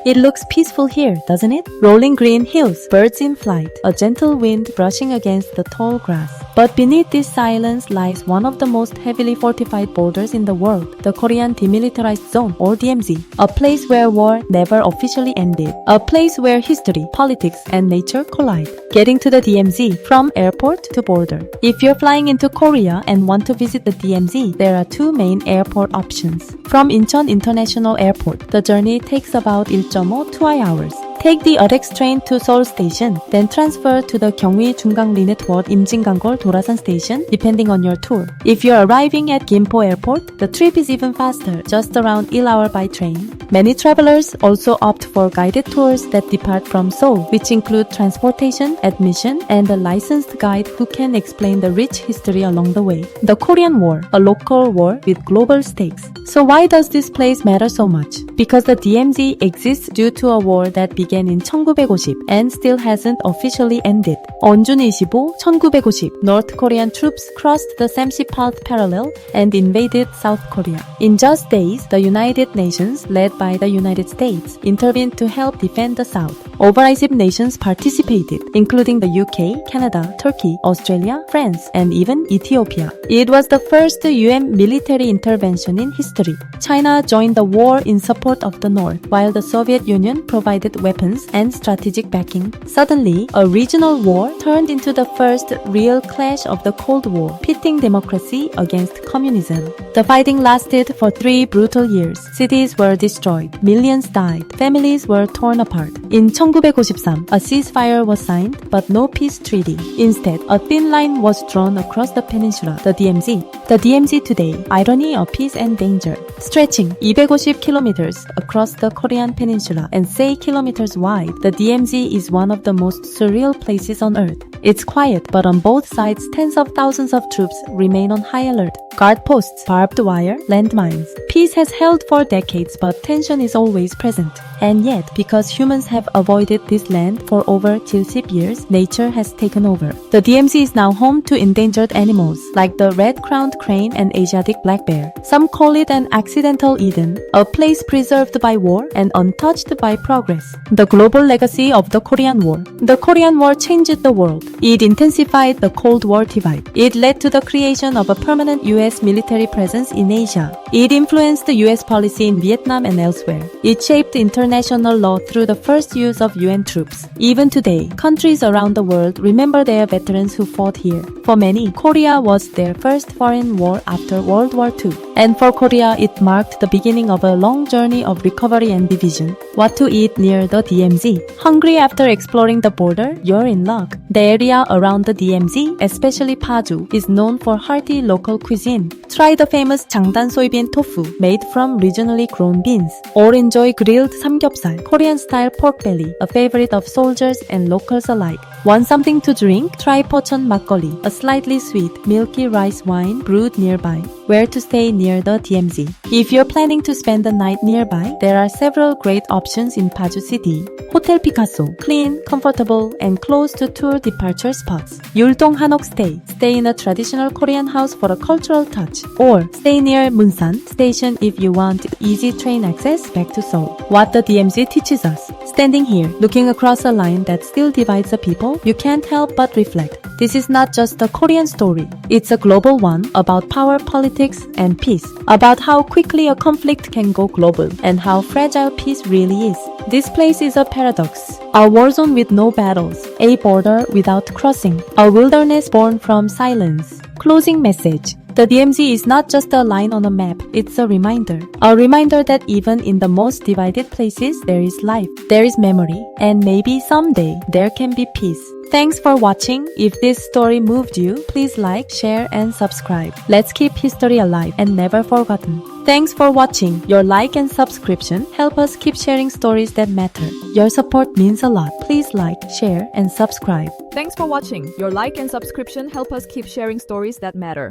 It looks peaceful here, doesn't it? Rolling green hills, birds in flight, a gentle wind brushing against the tall grass. But beneath this silence lies one of the most heavily fortified borders in the world, the Korean Demilitarized Zone, or DMZ. A place where war never officially ended. A place where history, politics, and nature collide. Getting to the DMZ from airport to border. If you're flying into Korea and want to visit the DMZ, there are two main airport options. From Incheon International Airport, the journey takes about 1.5-2 hours. Take the Arex train to Seoul Station, then transfer to the Gyeongui Jungang-Rinetward Imjinganggol Dorasan Station, depending on your tour. If you're arriving at Gimpo Airport, the trip is even faster, just around 1 hour by train. Many travelers also opt for guided tours that depart from Seoul, which include transportation, admission, and a licensed guide who can explain the rich history along the way. The Korean War, a local war with global stakes. So why does this place matter so much? Because the DMZ exists due to a war that began in 1950 and still hasn't officially ended. On June 25, 1950, North Korean troops crossed the Samsi-Path Parallel and invaded South Korea. In just days, the United Nations, led by the United States, intervened to help defend the South. Over 90 nations participated, including the UK, Canada, Turkey, Australia, France, and even Ethiopia. It was the first UN military intervention in history. China joined the war in support of the North, while the Soviet Union provided weapons and strategic backing. Suddenly, a regional war turned into the first real clash of the Cold War, pitting democracy against communism. The fighting lasted for 3 brutal years. Cities were destroyed, millions died, families were torn apart. In 1953, a ceasefire was signed, but no peace treaty. Instead, a thin line was drawn across the peninsula, the DMZ. The DMZ today, irony of peace and danger. Stretching 250 kilometers across the Korean peninsula and 6 kilometers wide, the DMZ is one of the most surreal places on earth. It's quiet, but on both sides, tens of thousands of troops remain on high alert. Guard posts, barbed wire, landmines. Peace has held for decades, but tension is always present. And yet, because humans have avoided this land for over 70 years, nature has taken over. The DMZ is now home to endangered animals, like the red-crowned crane and Asiatic black bear. Some call it an accidental Eden, a place preserved by war and untouched by progress. The global legacy of the Korean War. The Korean War changed the world. It intensified the Cold War divide. It led to the creation of a permanent US military presence in Asia. It influenced the US policy in Vietnam and elsewhere. It shaped international law through the first use of UN troops. Even today, countries around the world remember their veterans who fought here. For many, Korea was their first foreign war after World War II. And for Korea, it marked the beginning of a long journey of recovery and division. What to eat near the DMZ? Hungry after exploring the border? You're in luck. The area around the DMZ, especially Paju, is known for hearty local cuisine. Try the famous 장단 soybean tofu, made from regionally grown beans. Or enjoy grilled samgyeopsal, Korean-style pork belly, a favorite of soldiers and locals alike. Want something to drink? Try pocheon makgeolli, a slightly sweet, milky rice wine brewed nearby. Where to stay near the DMZ? If you're planning to spend the night nearby, there are several great options in Paju City. Hotel Picasso, clean, comfortable, and close to tour departure spots. Yultong Hanok Stay, stay in a traditional Korean house for a cultural touch. Or stay near Munsan Station if you want easy train access back to Seoul. What the DMZ teaches us. Standing here, looking across a line that still divides the people, you can't help but reflect. This is not just a Korean story. It's a global one about power, politics, and peace. About how quickly a conflict can go global and how fragile peace really is. This place is a paradox. A war zone with no battles. A border without crossing. A wilderness born from silence. Closing message. The DMZ is not just a line on a map, it's a reminder. A reminder that even in the most divided places, there is life, there is memory, and maybe someday there can be peace. Thanks for watching. If this story moved you, please like, share, and subscribe. Let's keep history alive and never forgotten. Thanks for watching. Your like and subscription help us keep sharing stories that matter. Your support means a lot. Please like, share, and subscribe. Thanks for watching. Your like and subscription help us keep sharing stories that matter.